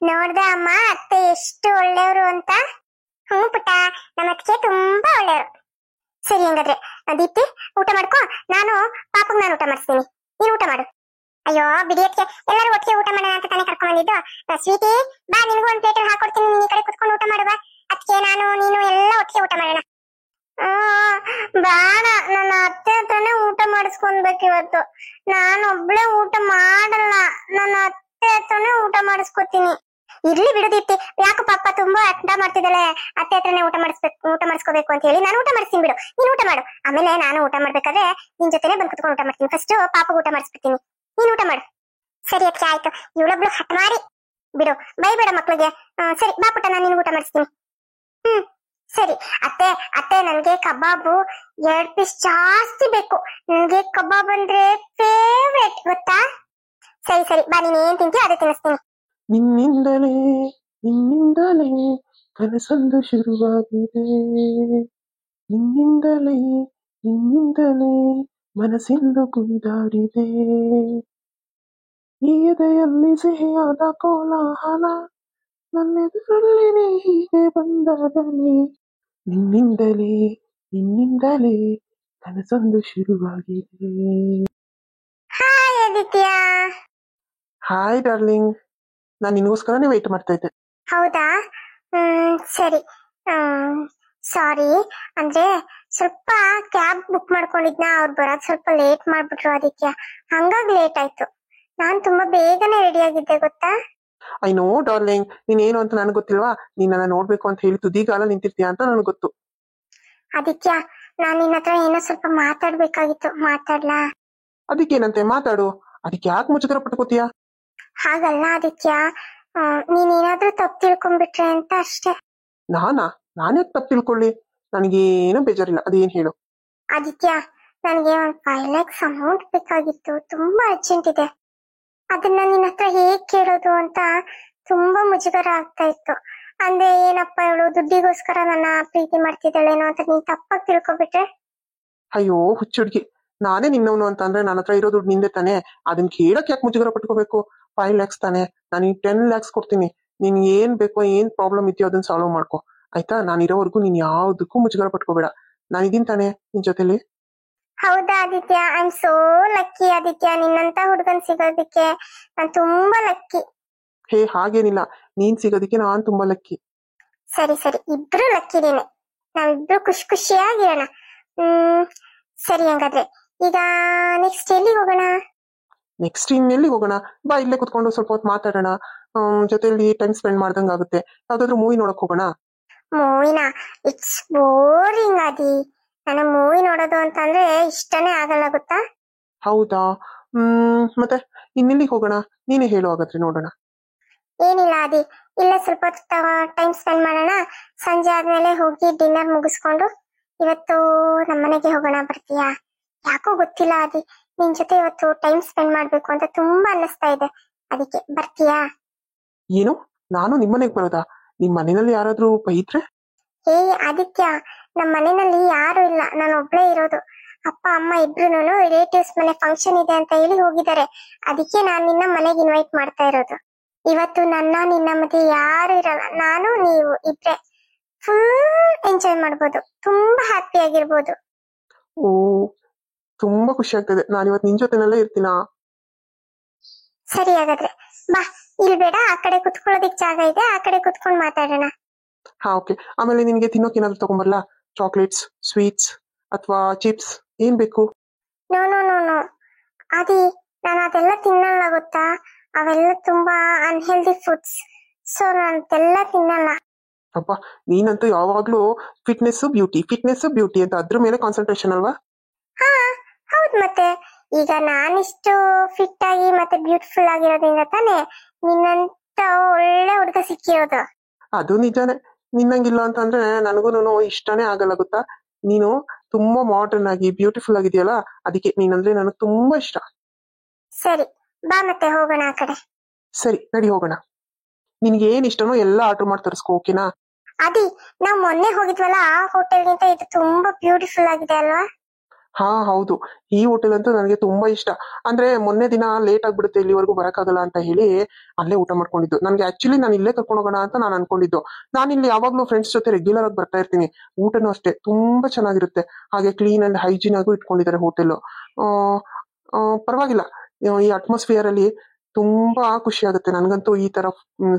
ನೋಡ್ದೆ ಅಮ್ಮ ಅತ್ತೆ ಎಷ್ಟು ಒಳ್ಳೆಯವರು ಅಂತ? ಹ್ಞೂ ಪುಟ್ಟ, ನಮ್ಮ ಅತ್ತಿಗೆ ತುಂಬಾ ಒಳ್ಳೆಯವರು. ಸರಿ ಹಂಗಾದ್ರೆ ದೀಪ್ತಿ ಊಟ ಮಾಡ್ಕೊ, ನಾನು ಪಾಪಗ್ ನಾನು ಊಟ ಮಾಡಿಸ್ತೀನಿ, ನೀನು ಊಟ ಮಾಡು. ಅಯ್ಯೋ ಬಿಡಿಯಕ್ಕೆ, ಎಲ್ಲರೂ ಒಟ್ಟಿಗೆ ಊಟ ಮಾಡೋಣ ಅಂತ ತಾನೇ ಕರ್ಕೊಂಡ್ ಬಂದಿದ್ದು. ಸ್ವೀಟಿ ಬಾ, ನಿನ್ಗೂ ಒಂದ್ ಪ್ಲೇಟ್ ಹಾಕೊಡ್ತೀನಿ, ನೀನ್ ಈ ಕಡೆ ಕುತ್ಕೊಂಡು ಊಟ ಮಾಡುವ. ಅದಕ್ಕೆ ನಾನು ನೀನು ಎಲ್ಲ ಒಟ್ಟಿಗೆ ಊಟ ಮಾಡೋಣ. ಬೇಡ, ನನ್ನ ಅತ್ತೆ ಹತ್ರನೇ ಊಟ ಮಾಡಿಸ್ಕೊಂಡ್ಬೇಕು ಇವತ್ತು. ನಾನು ಒಬ್ಳೆ ಊಟ ಮಾಡಲ್ಲ, ನನ್ನ ಅತ್ತೆ ಹತ್ರನೇ ಊಟ ಮಾಡಿಸ್ಕೊತೀನಿ. ಇರ್ಲಿ ಬಿಡು ದೀಪ್ತಿ, ಯಾಕೆ ಪಾಪ ತುಂಬಾ ಅಡ್ಡ ಮಾಡ್ತಿದ್ದಾಳೆ, ಅತ್ತೆ ಹತ್ರನೇ ಊಟ ಮಾಡಿಸ್ಕೋಬೇಕು ಅಂತ ಹೇಳಿ ನಾನು ಊಟ ಮಾಡಿಸ್ತೀನಿ ಬಿಡು, ನೀನ್ ಊಟ ಮಾಡು. ಆಮೇಲೆ ನಾನು ಊಟ ಮಾಡ್ಬೇಕಾದ್ರೆ ನಿನ್ ಜೊತೆನೆ ಬಂದ್ ಕುತ್ಕೊಂಡು ಊಟ ಮಾಡ್ತೀನಿ. ಫಸ್ಟ್ ಪಾಪಗೆ ಊಟ ಮಾಡಿಸ್ಬಿಡ್ತೀನಿ, ನೀನ್ ಊಟ ಮಾಡು. ಸರಿ ಅದಕ್ಕೆ ಆಯ್ತು, ಇವಳೊಬ್ಳು ಹಠಮಾರಿ ಬಿಡು, ಬೈಬೇಡ ಮಕ್ಳಿಗೆ. ಸರಿ ಬಾ ಪುಟ್ಟ, ನಾನು ನಿನ್ಗೆ ಊಟ ಮಾಡಿಸ್ತೀನಿ. ಸರಿ ಅತ್ತೆ ಅತ್ತೆ, ನನ್ಗೆ ಕಬಾಬು 2 ಪೀಸ್ ಜಾಸ್ತಿ ಬೇಕು. ನನ್ಗೆ ಕಬಾಬ್ ಅಂದ್ರೆ ಫೇವ್ರೇಟ್ ಗೊತ್ತಾ? ಸರಿ ಸರಿ ಬಾ, ನೀನ್ ಏನ್ ತಿಂತೀಯ ಅದೇ ತಿನ್ನಿಸ್ತೀನಿ. ನಿನ್ನಿಂದಲೇ ನಿನ್ನಿಂದಲೇ ಕನಸೊಂದು ಶುರುವಾಗಿದೆ, ನಿನ್ನಿಂದಲೇ ನಿನ್ನಿಂದಲೇ ಮನಸ್ಸಿಂದು ಕುಣಿದಾಡಿದೆ. ಈ ಎದೆಯಲ್ಲಿ ಸಿಹಿಯಾದ ಕೋಲಾಹಲ, ನನ್ನೆದುರಲ್ಲಿನೇ ಹೀಗೆ ಬಂದಾಗಲೇ. ನಿನ್ನಿಂದಲೇ ನಿನ್ನಿಂದಲೇ ಕನಸೊಂದು ಶುರುವಾಗಿದೆ. ಹಾಯ್ ಆದಿತ್ಯ. ಹಾಯ್ ಡಾರ್ಲಿಂಗ್, ನಾನು ನಿನ್ಗೋಸ್ಕರನೇ ವೇಟ್ ಮಾಡ್ತಾ ಇದ್ದೆ. ಹೌದಾ? ಸರಿ. ಸಾರಿ, ಅಂದ್ರೆ ಸ್ವಲ್ಪ ಕ್ಯಾಬ್ ಬುಕ್ ಮಾಡ್ಕೊಂಡಿದ್ನ, ಅವ್ರು ಬರೋದ್ ಸ್ವಲ್ಪ ಲೇಟ್ ಮಾಡ್ಬಿಟ್ರು, ಅದಕ್ಕೆ ಹಂಗಾಗಿ ಲೇಟ್ ಆಯ್ತು. ನಾನ್ ತುಂಬಾ ಬೇಗನೆ ರೆಡಿ ಆಗಿದ್ದೆ ಗೊತ್ತಾ? ಐ ನೋ ಡಾರ್ಲಿಂಗ್, ನೀನೇನು ಅಂತ ನನಗೆ ಗೊತ್ತಿಲ್ವಾ, ನೀನ್ ನನ್ನ ನೋಡ್ಬೇಕು ಅಂತ ಹೇಳಿ ತುದಿಗಾಲ ನಿಂತಿರ್ತೀಯ ಅಂತ ನನಗೆ ಗೊತ್ತು. ಆದಿತ್ಯ, ನಾನ್ ನಿನ್ನ ಹತ್ರ ಏನೋ ಸ್ವಲ್ಪ ಮಾತಾಡ್ಬೇಕಾಗಿತ್ತು, ಮಾತಾಡ್ಲಾ? ಅದಕ್ಕೇನಂತೆ, ಮಾತಾಡು. ಅದಕ್ಕೆ ಯಾಕೆ ಮುಚ್ಚುತ್ತರ ಪಟ್ಕೋತೀಯ? ಹಾಗಲ್ಲ ಆದಿತ್ಯ, ನೀನೇನಾದ್ರೂ ತಪ್ಪು ತಿಳ್ಕೊಂಡ್ಬಿಟ್ರೆ ಅಂತ ಅಷ್ಟೇ. ನಾನೇ ತಪ್ಪು ತಿಳ್ಕೊಳ್ಳಿ, ನನಗೇನು ಬೇಜಾರಿಲ್ಲ, ಅದೇನ್ ಹೇಳು. ಆದಿತ್ಯ, ನನಗೆ ಒಂದು 5 lakhs ಅಮೌಂಟ್ ಬೇಕಾಗಿತ್ತು, ತುಂಬಾ ಅರ್ಜೆಂಟ್ ಇದೆ. ಅದನ್ನ ನಿನ್ನ ಹತ್ರ ಹೇಗ್ ಕೇಳೋದು ಅಂತ ತುಂಬಾ ಮುಜುಗರ ಆಗ್ತಾ ಇತ್ತು. ಅಂದ್ರೆ ಏನಪ್ಪ ಇವಳು ದುಡ್ಡಿಗೋಸ್ಕರ ನನ್ನ ಪ್ರೀತಿ ಮಾಡ್ತಿದ್ದಾಳೇನೋ ಅಂತ ನೀನ್ ತಪ್ಪಾಗಿ ತಿಳ್ಕೊಬಿಟ್ರೆ? ಅಯ್ಯೋ ಹುಚ್ಚುಡ್ಗಿ, ನಾನೇ ನಿನ್ನವನು ಅಂತ ಅಂದ್ರೆ ನನ್ನ ಹತ್ರ ಇರೋ ದುಡ್ಡು ನಿಂದೆ ತಾನೆ, ಅದನ್ನ ಕೇಳಕ್ ಯಾಕೆ ಮುಜುಗರ ಪಟ್ಕೋಬೇಕು? 5 lakhs ತಾನೆ, ನಾನು 10 lakhs ಕೊಡ್ತೀನಿ. ನೀನ್ ಏನ್ ಬೇಕೋ, ಏನ್ ಪ್ರಾಬ್ಲಮ್ ಇದೆಯೋ ಅದನ್ನ ಸಾಲ್ವ್ ಮಾಡ್ಕೊ, ಆಯ್ತಾ? ನಾನು ಇರೋವರೆಗೂ ನೀನ್ ಯಾವ್ದಕ್ಕೂ ಮುಜುಗರ ಪಟ್ಕೋಬೇಡ, ನಾನಿದೀನಿ ತಾನೆ ನಿನ್ ಜೊತೆಲಿ. ಹೌದಾ Aditya, I am so lucky Aditya, ನಿನ್ನಂತ ಹುಡುಗನ್ ಸಿಗೋದಿಕ್ಕೆ ನಾನು ತುಂಬಾ ಲಕ್ಕಿ. ಹೇ ಹಾಗೇನಿಲ್ಲ, ನೀನ್ ಸಿಗೋದಕ್ಕೆ ನಾನ್ ತುಂಬಾ ಲಕ್ಕಿ. ಸರಿ ಸರಿ, ಇಬ್ರು ಲಕ್ಕಿದೀನಿ. ನಾವಿಬ್ರು ಖುಷಿ ಖುಷಿಯಾಗಿರೋಣ. ಹ್ಮ್ ಸರಿ, ಹಂಗಾದ್ರೆ ಈಗ ನೆಕ್ಸ್ಟ್ ಎಲ್ಲಿಗೆ ಹೋಗೋಣ? ನೆಕ್ಸ್ಟ್ ಇನ್ನೆಲ್ಲಿ ಹೋಗೋಣ? ಬಾ, ಇಲ್ಲೇ ಕುತ್ಕೊಂಡು ಸ್ವಲ್ಪ ಹೊತ್ತು ಮಾತಾಡೋಣ. ಜೊತೆಲಿ ಟೈಮ್ ಸ್ಪೆಂಡ್ ಮಾಡ್ದಂಗ್ ಆಗುತ್ತೆ. ಯಾವ್ದಾದ್ರು ಮೂವಿ ನೋಡಕ್ ಹೋಗೋಣ. ಮೂವಿನ? ಇಟ್ಸ್ ಬೋರಿಂಗ್ ಆದಿ. ನನಗೆ ಮೂವಿ ನೋಡೋದು ಅಂತಂದ್ರೆ ಇಷ್ಟನೇ ಆಗಲ್ಲ ಗೊತ್ತಾ. ಹೌದಾ? ಮತ್ತೆ ಇನ್ನೆಲ್ಲಿಗೆ ಹೋಗೋಣ? ನೀನೇ ಹೇಳು, ಹಾಗಾದ್ರೆ ನೋಡೋಣ. ಏನಿಲ್ಲ ಆದಿ, ಇಲ್ಲೇ ಸ್ವಲ್ಪ ಟೈಮ್ ಸ್ಪೆಂಡ್ ಮಾಡೋಣ. ಸಂಜೆ ಆದ್ಮೇಲೆ ಹೋಗಿ ಡಿನ್ನರ್ ಮುಗಿಸ್ಕೊಂಡು ಇವತ್ತು ನಮ್ಮನೆಗೆ ಹೋಗೋಣ. ಬರ್ತೀಯಾ? ಯಾಕೋ ಗೊತ್ತಿಲ್ಲ ಆದಿ, ನಿನ್ ಜೊತೆ ಇವತ್ತು ಟೈಮ್ ಸ್ಪೆಂಡ್ ಮಾಡ್ಬೇಕು ಅಂತ ತುಂಬಾ ಅನ್ನಿಸ್ತಾ ಇದೆ. ಅದಕ್ಕೆ ಬರ್ತೀಯಾ? ಏನು, ನಾನು ನಿಮ್ಮನೆಗೆ ಬರೋದಾ? ನಿಮ್ ಮನೆಯಲ್ಲಿ ಯಾರಾದ್ರೂ ಬೈದ್ರೆ? ಏ ಆದಿತ್ಯ, ನಮ್ಮ ಮನೆಯಲ್ಲಿ ಯಾರು ಇಲ್ಲ, ನಾನು ಒಬ್ಳೇ ಇರೋದು. ಅಪ್ಪ ಅಮ್ಮ ಇಬ್ರು ರಿಲೇಟಿವ್ಸ್ ಮನೆ ಫಂಕ್ಷನ್ ಇದೆ ಅಂತ ಹೇಳಿ ಹೋಗಿದ್ದಾರೆ. ಅದಕ್ಕೆ ನಾನು ನಿನ್ನ ಮನೆಗೆ ಇನ್ವೈಟ್ ಮಾಡ್ತಾ ಇರೋದು. ಇವತ್ತು ನಿನ್ನ ಮಧ್ಯೆ ಯಾರು ಇರಲ್ಲ, ನಾನು ನೀವು ಇಬ್ರೆ ಫುಲ್ ಎಂಜಾಯ್ ಮಾಡ್ಬೋದು, ತುಂಬಾ ಹ್ಯಾಪಿ ಆಗಿರ್ಬೋದು. ಓ, ತುಂಬಾ ಖುಷಿ ಆಗ್ತದೆ. ನಾನು ಇವತ್ತು ನಿನ್ ಜೊತೆನಲ್ಲೇ ಇರ್ತೀನಾ? ಸರಿ, ಹಾಗಾದ್ರೆ ಬಾ. ಇಲ್ಲಿ ಬೇಡ, ಆ ಕಡೆ ಕುತ್ಕೊಳ್ಳೋದಿಕ್ ಜಾಗ ಇದೆ, ಆ ಕಡೆ ಕುತ್ಕೊಂಡ್ ಮಾತಾಡೋಣ. ಹಾ, ಓಕೆ. ಆಮೇಲೆ ನಿನ್ಗೆ ತಿನ್ನೋಕೆ ಏನಾದ್ರು ತಗೊಂಬರ್ಲಾ? ಚಾಕ್ಲೇಟ್ಸ್, ಸ್ವೀಟ್ಸ್ ಅಥವಾ ಚಿಪ್ಸ್, ಏನ್ ಬೇಕು? ನೋ ನೋ ನೋ ನೋ ಅದಿ, ನಾನು ಅದೆಲ್ಲ ತಿನ್ನಲ್ಲ ಗೊತ್ತಾ. ಅವೆಲ್ಲ ತುಂಬಾ ಅನ್ಹೆಲ್ದಿ ಫುಡ್ಸ್. ಸೊ ನಾನು ಅದೆಲ್ಲ ತಿನ್ನಲ್ಲ. ಅಬ್ಬಾ, ನೀನಂತೂ ಯಾವಾಗ್ಲೂ ಫಿಟ್ನೆಸ್ ಬ್ಯೂಟಿ ಅಂತ ಅದ್ರ ಮೇಲೆ ಕಾನ್ಸಂಟ್ರೇಷನ್ ಅಲ್ವಾ? ಹಾ ಹೌದ್, ಮತ್ತೆ ಈಗ ನಾನಿಷ್ಟು ಫಿಟ್ ಆಗಿ ಮತ್ತೆ ಬ್ಯೂಟಿಫುಲ್ ಆಗಿರೋದ್ರಿಂದ ತಾನೇ ನಿನ್ನಂತ ಒಳ್ಳೆ ಹುಡುಗ ಸಿಕ್ಕಿರೋದು. ಅದು ನಿಜಾನೇ. ನಿನ್ನಂಗಿಲ್ಲ ಅಂತಂದ್ರೆ ನನಗೂನು ಇಷ್ಟನೇ ಆಗಲ್ಲ ಗೊತ್ತಾ. ನೀನು ತುಂಬಾ ಮಾಡರ್ನ್ ಆಗಿ ಬ್ಯೂಟಿಫುಲ್ ಆಗಿದೆಯಲ್ಲ, ಅದಕ್ಕೆ ನೀನಂದ್ರೆ ನನಗೆ ತುಂಬಾ ಇಷ್ಟ. ಸರಿ ಬಾ, ಮತ್ತೆ ಹೋಗೋಣ ಆ ಕಡೆ. ಸರಿ, ನಡಿ ಹೋಗೋಣ. ನಿನ್ಗೆ ಏನ್ ಇಷ್ಟನೋ ಎಲ್ಲ ಆರ್ಡರ್ ಮಾಡಿ ತರಿಸ್ಕೋ, ಓಕೆನಾ? ಅದಿ, ನಾವ್ ಮೊನ್ನೆ ಹೋಗಿದ್ವಲ್ಲ ಆ ಹೋಟೆಲ್ಗಿಂತ ಇದು ತುಂಬಾ ಬ್ಯೂಟಿಫುಲ್ ಆಗಿದೆ ಅಲ್ವಾ? ಹಾ ಹೌದು, ಈ ಹೋಟೆಲ್ ಅಂತೂ ನನಗೆ ತುಂಬಾ ಇಷ್ಟ. ಅಂದ್ರೆ ಮೊನ್ನೆ ದಿನ ಲೇಟ್ ಆಗ್ಬಿಡುತ್ತೆ, ಇಲ್ಲಿವರೆಗೂ ಬರಕ್ಕಾಗಲ್ಲ ಅಂತ ಹೇಳಿ ಅಲ್ಲೇ ಊಟ ಮಾಡ್ಕೊಂಡಿದ್ದು. ನನ್ಗೆ ಆಕ್ಚುಲಿ ನಾನು ಇಲ್ಲೇ ಕರ್ಕೊಂಡು ಹೋಗೋಣ ಅಂತ ನಾನು ಅನ್ಕೊಂಡಿದ್ದು. ನಾನು ಇಲ್ಲಿ ಯಾವಾಗ್ಲೂ ಫ್ರೆಂಡ್ಸ್ ಜೊತೆ ರೆಗ್ಯುಲರ್ ಆಗಿ ಬರ್ತಾ ಇರ್ತೀನಿ. ಊಟನೂ ಅಷ್ಟೇ ತುಂಬಾ ಚೆನ್ನಾಗಿರುತ್ತೆ. ಹಾಗೆ ಕ್ಲೀನ್ ಅಂಡ್ ಹೈಜೀನ್ ಆಗು ಇಟ್ಕೊಂಡಿದ್ದಾರೆ ಹೋಟೆಲ್. ಪರವಾಗಿಲ್ಲ. ಈ ಅಟ್ಮಾಸ್ಫಿಯರ್ ಅಲ್ಲಿ ತುಂಬಾ ಖುಷಿ ಆಗುತ್ತೆ ನನ್ಗಂತೂ. ಈ ತರ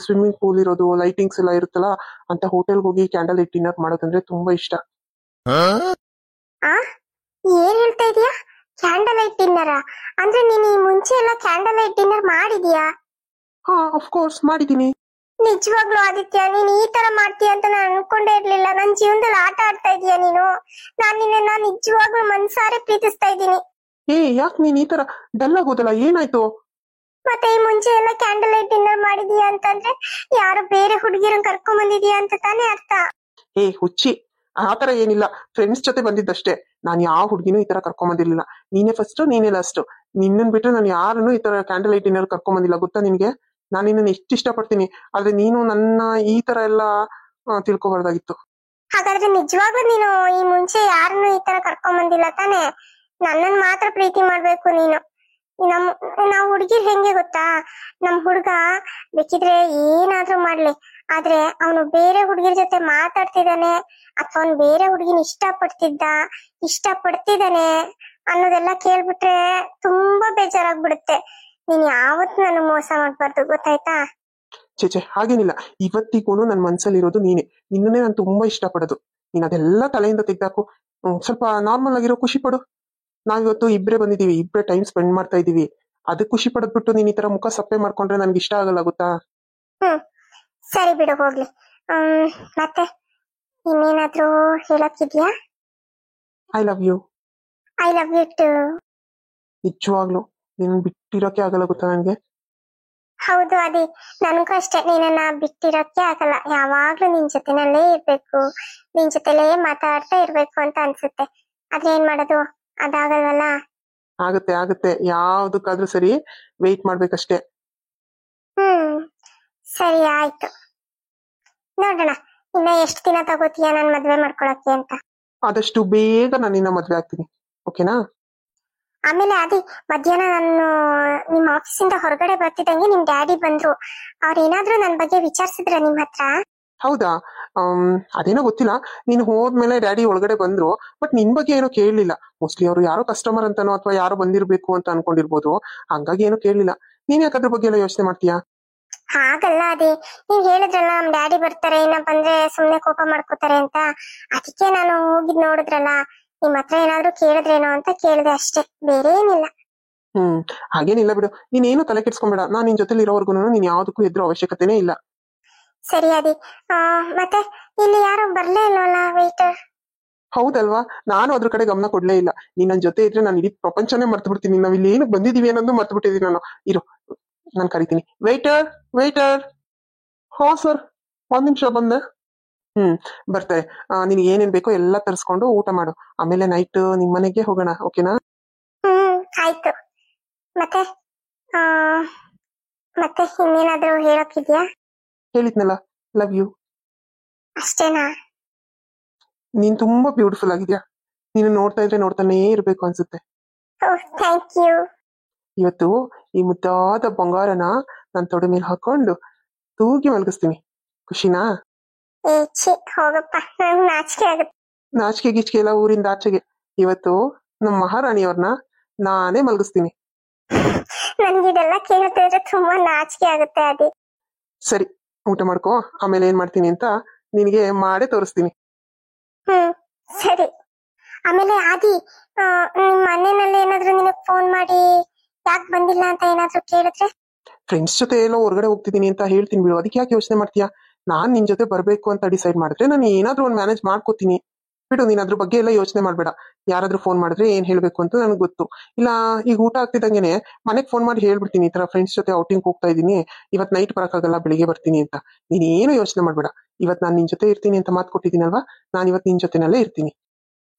ಸ್ವಿಮ್ಮಿಂಗ್ ಪೂಲ್ ಇರೋದು, ಲೈಟಿಂಗ್ಸ್ ಎಲ್ಲ ಇರುತ್ತಲ್ಲ, ಅಂತ ಹೋಟೆಲ್ಗೆ ಹೋಗಿ ಕ್ಯಾಂಡಲ್ ಲೈಟ್ ಡಿನ್ನರ್ ಮಾಡೋದಂದ್ರೆ ತುಂಬಾ ಇಷ್ಟ. ಆ ಏನ್ ಹೇಳ್ತಾ ಇದೀಯಾ? ಕ್ಯಾಂಡಲ್ ಲೈಟ್ ಡಿನ್ನರ್ ಅಂದ್ರೆ ನೀನ್ ಈ ಮುಂಚೆ ಎಲ್ಲ ಕ್ಯಾಂಡಲ್ ಲೈಟ್ ಡಿನ್ನರ್ ಮಾಡಿದೀಯಾ? ಹಾ, ಕೋರ್ಸ್ ಮಾಡಿದೀನಿ. ನಿಜವಾಗ್ಲೂ ಆದಿತ್ಯ, ನೀನ್ ಈ ತರ ಮಾಡ್ತೀಯ ಅಂತ ನಾನು ಅನ್ಕೊಂಡೇ ಇರ್ಲಿಲ್ಲ. ನನ್ ಜೀವನದಲ್ಲಿ ಆಟ ಆಡ್ತಾ ಇದೀಯ ನೀನು. ನಾನ್ ನಿನ್ನ ನಿಜವಾಗ್ಲೂ ಮನ್ಸಾರೆ ಪ್ರೀತಿಸ್ತಾ ಇದ್ದೀನಿ. ಯಾಕೆ ನೀನ್ ಈ ತರ ಡಲ್ ಆಗೋದಲ್ಲ? ಏನಾಯ್ತು? ಮತ್ತೆ ಈ ಮುಂಚೆ ಎಲ್ಲ ಕ್ಯಾಂಡಲ್ ಲೈಟ್ ಡಿನ್ನರ್ ಮಾಡಿದೀಯಾ ಅಂತಂದ್ರೆ ಯಾರೋ ಬೇರೆ ಹುಡುಗಿರನ್ನ ಕರ್ಕೊಂಡ್ ಬಂದಿದೀಯಾ ಅಂತ ತಾನೇ ಅರ್ಥ. ಹುಚ್ಚಿ, ಆತರ ಏನಿಲ್ಲ. ಫ್ರೆಂಡ್ಸ್ ಜೊತೆ ಬಂದಿದ್ದಷ್ಟೇ. ನಾನ್ ಯಾವ ಹುಡುಗಿನೂ ಈ ತರ ಕರ್ಕೊಂಡ್ ಬಂದಿರ್ಲಿಲ್ಲ. ನೀನೇ ಫಸ್ಟ್, ನೀನೇ ಲಾಸ್ಟ್. ನಿನ್ನನ್ ಬಿಟ್ರೆ ನಾನು ಯಾರನ್ನು ಈ ತರ ಕ್ಯಾಂಡಲ್ ಲೈಟ್ ಡಿನ್ನರ್ ಕರ್ಕೊಂಡ್ ಬಂದಿಲ್ಲ, ಗೊತ್ತಾ ನಿನ್ಗೆ? ನಾನು ನಿನ್ನ ಎಷ್ಟು ಇಷ್ಟಪಡ್ತೀನಿ. ಆದ್ರೆ ನೀನು ನನ್ನ ಈ ತರ ಎಲ್ಲ ತಿಳ್ಕೊಬಾರ್ದಾಗಿತ್ತು. ಹಾಗಾದ್ರೆ ನಿಜವಾಗ್ಲೂ ನೀನು ಈ ಮುಂಚೆ ಯಾರನ್ನು ಈ ತರ ಕರ್ಕೊಂಡ್ ಬಂದಿಲ್ಲ ತಾನೇ? ನನ್ನನ್ ಮಾತ್ರ ಪ್ರೀತಿ ಮಾಡ್ಬೇಕು ನೀನು. ನಾವ್ ಹುಡುಗಿರ್ ಹೆಂಗೆ ಗೊತ್ತಾ, ನಮ್ ಹುಡ್ಗ ಬೇಕಿದ್ರೆ ಏನಾದ್ರೂ ಮಾಡ್ಲಿ, ಆದ್ರೆ ಅವನು ಬೇರೆ ಹುಡುಗಿರ್ ಜೊತೆ ಮಾತಾಡ್ತಿದ್ದಾನೆ ಅಥವಾ ಅವ್ನು ಬೇರೆ ಹುಡುಗಿನ ಇಷ್ಟಪಡ್ತಿದ್ದಾನೆ ಅನ್ನೋದೆಲ್ಲ ಕೇಳ್ಬಿಟ್ರೆ ತುಂಬಾ ಬೇಜಾರಾಗ್ಬಿಡುತ್ತೆ. ನೀನ್ ಯಾವತ್ತು ನಾನು ಮೋಸ ಮಾಡ್ಬಾರ್ದು, ಗೊತ್ತಾಯ್ತಾ? ಚೇಚೆ, ಹಾಗೇನಿಲ್ಲ. ಇವತ್ತಿಗೂ ನನ್ ಮನ್ಸಲ್ಲಿರೋದು ನೀನೆ. ನಿನ್ನನ್ನೇ ನಾನು ತುಂಬಾ ಇಷ್ಟಪಡೋದು. ನೀನ್ ಅದೆಲ್ಲ ತಲೆಯಿಂದ ತೆಗ್ದಾಕು. ಸ್ವಲ್ಪ ನಾರ್ಮಲ್ ಆಗಿರೋ, ಖುಷಿ ಪಡು. ನಾವಿವತ್ತು ಇಬ್ರೇ ಬಂದಿದೀವಿ, ಇಬ್ರೇ ಟೈಮ್ ಸ್ಪೆಂಡ್ ಮಾಡ್ತಾ ಇದೀವಿ. ಅದಕ್ಕೆ ಖುಷಿ ಪಡದ್ಬಿಟ್ಟು ನೀನ್ ಈ ತರ ಮುಖ ಸಪ್ಪೆ ಮಾಡ್ಕೊಂಡ್ರೆ ನನ್ಗೆ ಇಷ್ಟ ಆಗಲ್ಲ, ಗೊತ್ತಾ? ಸರಿ ಬಿಡು, ಹೋಗ್ಲಿ. ಮತ್ತೆ ಇನ್ನೇನಾದ್ರೂ ಹೇಳಕ್ಕಿದ್ಯಾ? I love you. I love you too. ನಿಜವಾಗ್ಲು ನೀನ್ ಬಿಟ್ಟಿರೋಕೆ ಆಗಲ್ಲ, ಗೊತ್ತಾ ನನ್ಗೆ? ಹೌದು ಅದಿ, ನನಗೂ ಅಷ್ಟೇ. ನೀನನ್ನ ಬಿಟ್ಟಿರೋಕೆ ಆಗಲ್ಲ. ಯಾವಾಗ್ಲೂ ನಿನ್ ಜೊತೆನಲ್ಲೇ ಇರ್ಬೇಕು, ನಿನ್ ಜೊತೆಲೇ ಮಾತಾಡ್ತಾ ಇರ್ಬೇಕು ಅಂತ ಅನ್ಸುತ್ತೆ. ಆದ್ರೆ ಏನ್ ಮಾಡೋದು, ಅದಾಗಲ್ವಲ್ಲ. ಆಗತ್ತೆ. ಯಾವ್ದಕ್ಕಾದ್ರೂ ಸರಿ, ವೆಯ್ಟ್ ಮಾಡ್ಬೇಕಷ್ಟೇ. ಸರಿ ಆಯ್ತು, ನೋಡೋಣ ಇನ್ನ ಎಷ್ಟು ದಿನ ತಗೋತೀಯ ನನ್ ಮದ್ವೆ ಮಾಡ್ಕೊಳಕ್ಕೆ ಅಂತ. ಆದಷ್ಟು ಬೇಗ ನಾನು ನಿನ್ನ ಮದ್ವೆ ಆಗ್ತೀನಿ, ಓಕೆನಾ? ಆಮೇಲೆ ಅದಿ, ಮಧ್ಯಾಹ್ನ ನಾನು ನಿಮ್ ಆಫೀಸಿಂದ ಹೊರಗಡೆ ಬರ್ತಿದ್ದಂಗೆ ನಿಮ್ ಡ್ಯಾಡಿ ಬಂದ್ರು. ಅವ್ರೇನಾದ್ರೂ ನನ್ ಬಗ್ಗೆ ವಿಚಾರಿಸಿದ್ರ ನಿಮ್ ಹತ್ರ? ಹೌದಾ? ಅದೇನೋ ಗೊತ್ತಿಲ್ಲ. ನೀನು ಹೋದ್ಮೇಲೆ ಡ್ಯಾಡಿ ಒಳಗಡೆ ಬಂದ್ರು, ಬಟ್ ನಿನ್ ಬಗ್ಗೆ ಏನೋ ಕೇಳಲಿಲ್ಲ. ಮೋಸ್ಟ್ಲಿ ಅವರು ಯಾರೋ ಕಸ್ಟಮರ್ ಅಂತಾನೋ ಅಥವಾ ಯಾರೋ ಬಂದಿರ್ಬೇಕು ಅಂತ ಅನ್ಕೊಂಡಿರ್ಬೋದು. ಹಂಗಾಗಿ ಏನೋ ಕೇಳಲಿಲ್ಲ. ನೀನ್ ಯಾಕೆ ಅದ್ರ ಬಗ್ಗೆ ಎಲ್ಲ ಯೋಚನೆ ಮಾಡ್ತೀಯಾ? ಹಾಗಲ್ಲ ಅದೇ, ನೀವ್ ಹೇಳಿದ್ರಲ್ಲ ನಮ್ ಡ್ಯಾಡಿ ಬರ್ತಾರೆ, ಇನ್ನ ಬಂದ್ರೆ ಸುಮ್ನೆ ಕೋಪ ಮಾಡ್ಕೋತಾರೆ ಅಂತ. ಅದಕ್ಕೆ ನಾನು ಹೋಗಿದ್ ನೋಡಿದ್ರಲ್ಲ, ನಿಮ್ ಹತ್ರ ಏನಾದ್ರು ಕೇಳಿದ್ರೇನೋ ಅಂತ ಕೇಳಿದೆ ಅಷ್ಟೇ, ಬೇರೆ ಏನಿಲ್ಲ. ಹಾಗೇನಿಲ್ಲ ಬಿಡು, ನೀನೇನು ತಲೆ ಕೆಡ್ಸ್ಕೊಂಬೇಡ. ನಾನ್ ನಿನ್ ಜೊತೆಲಿ ಇರೋವರ್ಗು ನೀನ್ ಯಾವ್ದಕ್ಕೂ ಎದುರು ಅವಶ್ಯಕತೆನೇ ಇಲ್ಲ. ಸರಿ ಅದಿ. ಮತ್ತೆ ಇಲ್ಲಿ ಯಾರು ಬರ್ಲೇ ಇಲ್ವಲ್ಲ ವೇಟರ್? ಹೌದಲ್ವಾ, ನಾನು ಅದ್ರ ಕಡೆ ಗಮನ ಕೊಡ್ಲೇ ಇಲ್ಲ. ನೀನ್ ನನ್ ಜೊತೆ ಇದ್ರೆ ನಾನು ಇಡೀ ಪ್ರಪಂಚನೇ ಮರ್ತು ಬಿಡ್ತೀನಿ. ನಾವ್ ಇಲ್ಲಿ ಏನಕ್ಕೆ ಬಂದಿದೀವಿ ಅನ್ನೋದು ಮರ್ತು ಬಿಟ್ಟಿದೀನಿ ನಾನು. ಇರು, ನಾನು ಕರಿತೀನಿ. Water, water. ಹಾ ಸರ್, ಒಂದ್ ನಿಮಿಷ ಬಂದೆ. ಬರ್ತಾರೆ. ನಿನ್ಗೆ ಏನೇನ್ ಬೇಕೋ ಎಲ್ಲ ತರಿಸ್ಕೊಂಡು ಊಟ ಮಾಡು. ಆಮೇಲೆ ನೈಟ್ ನಿಮ್ ಮನೆಗೆ ಹೋಗೋಣ, ಓಕೆನಾ? ಆಯ್ತು. ಮತ್ತೆ ಆ ಮತ್ತೆ ಇನ್ನೇನಾದ್ರೂ ಹೇಳೋಕಿದ್ಯಾ? ಹೇಳಿದ್ನಲ್ಲ, ಲವ್ ಯು. ಅಷ್ಟೇನಾ? ನೀನ್ ತುಂಬಾ ಬ್ಯೂಟಿಫುಲ್ ಆಗಿದ್ಯಾ. ನೀನು ನೋಡ್ತಾ ಇದ್ರೆ ನೋಡ್ತಾನೇ ಇರ್ಬೇಕು ಅನ್ಸುತ್ತೆ. Thank you. ಇವತ್ತು ಈ ಮುದ್ದಾದ ಬಂಗಾರನ ನನ್ ತೊಡೆ ಮೇಲೆ ಹಾಕೊಂಡು ತೂಗಿ ಮಲಗಿಸ್ತೀನಿ. ಖುಷಿನಾ? ಹೋಗಪ್ಪ, ನಂಗೆ ನಾಚಿಕೆ ಆಗುತ್ತೆ. ನಾಚಿಕೆ ಗೀಚಿಕೆ ಎಲ್ಲ ಊರಿಂದ ಆಚೆಗೆ. ಇವತ್ತು ನಮ್ಮ ಮಹಾರಾಣಿಯವ್ರನ್ನ ನಾನೇ ಮಲಗಿಸ್ತೀನಿ. ನನ್ಗಿದೆಲ್ಲ ಕೇಳ್ತಾ ಇದ್ರೆ ತುಂಬಾ ನಾಚಿಕೆ ಆಗುತ್ತೆ ಅದೇ. ಸರಿ, ಊಟ ಮಾಡ್ಕೋ. ಆಮೇಲೆ ಏನ್ ಮಾಡ್ತೀನಿ ಅಂತ ನಿನಗೆ ಮಾಡೇ ತೋರಿಸ್ತೀನಿ. ಸರಿ. ಆಮೇಲೆ ಆದಿ, ನಿಮ್ ಮನೆಯಲ್ಲಿ ಏನಾದ್ರು ನಿನಗ್ ಫೋನ್ ಮಾಡಿ ಯಾಕೆ ಬಂದಿಲ್ಲ ಅಂತ ಏನಾದ್ರು ಕೇಳಿದ್ರೆ? ಫ್ರೆಂಡ್ಸ್ ಜೊತೆ ಎಲ್ಲೋ ಹೊರಗಡೆ ಹೋಗ್ತಿದ್ದೀನಿ ಅಂತ ಹೇಳ್ತೀನಿ ಬಿಡು. ಅದಕ್ಕೆ ಯಾಕೆ ಯೋಚನೆ ಮಾಡ್ತೀಯಾ? ನಾನ್ ನಿನ್ ಜೊತೆ ಬರ್ಬೇಕು ಅಂತ ಡಿಸೈಡ್ ಮಾಡಿದ್ರೆ ನಾನು ಏನಾದ್ರೂ ಒಂದು ಮ್ಯಾನೇಜ್ ಮಾಡ್ಕೋತೀನಿ ಬಿಡು. ನೀನ್ ಅದ್ರ ಬಗ್ಗೆ ಎಲ್ಲ ಯೋಚನೆ ಮಾಡ್ಬೇಡ. ಯಾರಾದ್ರೂ ಫೋನ್ ಮಾಡಿದ್ರೆ ಏನ್ ಹೇಳ್ಬೇಕು ಅಂತ ನನಗೆ ಗೊತ್ತು. ಇಲ್ಲ, ಈಗ ಊಟ ಆಗ್ತಿದ್ದಂಗೆನೆ ಮನೆಗ್ ಫೋನ್ ಮಾಡಿ ಹೇಳ್ಬಿಡ್ತೀನಿ, ಈ ತರ ಫ್ರೆಂಡ್ಸ್ ಜೊತೆ ಔಟಿಂಗ್ ಹೋಗ್ತಾ ಇದೀನಿ, ಇವತ್ ನೈಟ್ ಬರಕ್ಕಾಗಲ್ಲ, ಬೆಳಿಗ್ಗೆ ಬರ್ತೀನಿ ಅಂತ. ನೀನ್ ಏನು ಯೋಚನೆ ಮಾಡ್ಬೇಡ. ಇವತ್ ನಾನ್ ನಿನ್ ಜೊತೆ ಇರ್ತೀನಿ ಅಂತ ಮಾತು ಕೊಟ್ಟಿದ್ದೀನಲ್ವಾ, ನಾನ್ ಇವತ್ ನಿನ್ ಜೊತೆನಲ್ಲೇ ಇರ್ತೀನಿ.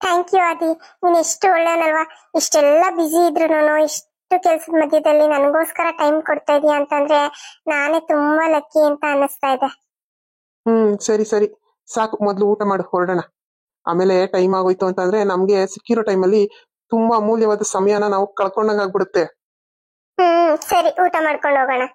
ಥ್ಯಾಂಕ್ ಯು ಆದಿ, ನೀನ್ ಎಷ್ಟು ಒಳ್ಳೆಯವನಲ್ವಾ. ಇಷ್ಟೆಲ್ಲ ಬಿಸಿ ಇದ್ರು ಇಷ್ಟು ಕೆಲ್ಸದ ಮಧ್ಯದಲ್ಲಿ ನನಗೋಸ್ಕರ ಟೈಮ್ ಕೊಡ್ತಾ ಇದೀಯ ಅಂತಂದ್ರೆ ನಾನೇ ತುಂಬಾ ಲಕ್ಕಿ ಅಂತ ಅನ್ನಿಸ್ತಾ ಇದೆ. ಸರಿ ಸರಿ, ಸಾಕು. ಮೊದ್ಲು ಊಟ ಮಾಡು, ಹೊರಡೋಣ. ಆಮೇಲೆ ಟೈಮ್ ಆಗೋಯ್ತು ಅಂತಂದ್ರೆ ನಮ್ಗೆ ಸಿಕ್ಕಿರೋ ಟೈಮಲ್ಲಿ ತುಂಬಾ ಅಮೂಲ್ಯವಾದ ಸಮಯನ ನಾವು ಕಳ್ಕೊಂಡಂಗ್ ಆಗ್ಬಿಡುತ್ತೆ. ಸರಿ, ಊಟ ಮಾಡ್ಕೊಂಡು ಹೋಗೋಣ.